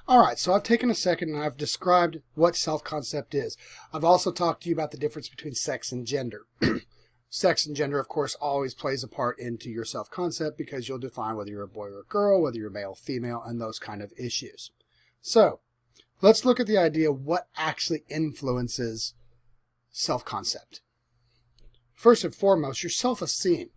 All right, so I've taken a second and I've described what self-concept is. I've also talked to you about the difference between sex and gender. Sex and gender, of course, always plays a part into your self-concept because you'll define whether you're a boy or a girl, whether you're male, female, and those kind of issues. So let's look at the idea of what actually influences self-concept. First and foremost, your self-esteem.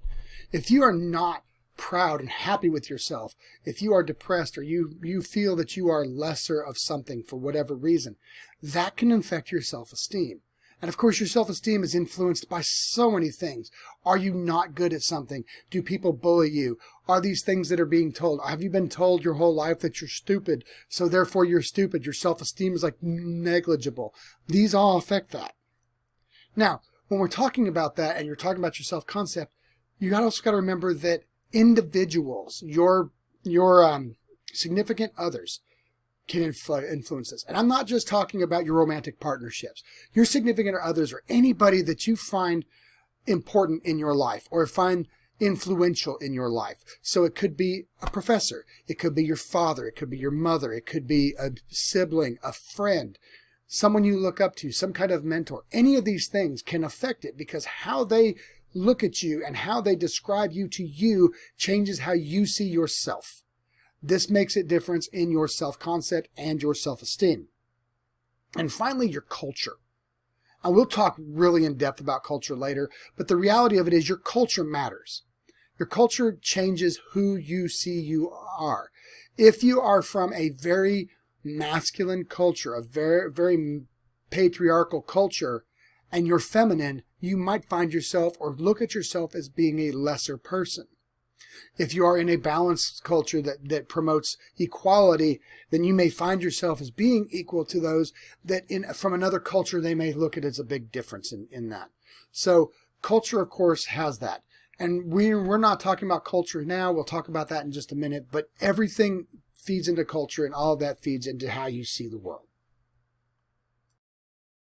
If you are not proud and happy with yourself, if you are depressed or you feel that you are lesser of something for whatever reason, that can affect your self-esteem. And of course, your self-esteem is influenced by so many things. Are you not good at something? Do people bully you? Are these things that are being told? Have you been told your whole life that you're stupid, so therefore you're stupid? Your self-esteem is like negligible. These all affect that. Now, when we're talking about that and you're talking about your self-concept, you also got to remember that individuals, your significant others, can influence this. And I'm not just talking about your romantic partnerships. Your significant others or anybody that you find important in your life or find influential in your life. So it could be a professor. It could be your father. It could be your mother. It could be a sibling, a friend, someone you look up to, some kind of mentor. Any of these things can affect it because how they look at you and how they describe you to you changes how you see yourself. This makes a difference in your self-concept and your self-esteem. And finally, your culture. And we'll talk really in depth about culture later, but the reality of it is your culture matters. Your culture changes who you see you are. If you are from a very masculine culture, a very patriarchal culture, and you're feminine, you might find yourself or look at yourself as being a lesser person. If you are in a balanced culture that promotes equality, then you may find yourself as being equal to those that from another culture they may look at as a big difference in that. So culture, of course, has that. And we're not talking about culture now. We'll talk about that in just a minute. But everything feeds into culture, and all of that feeds into how you see the world.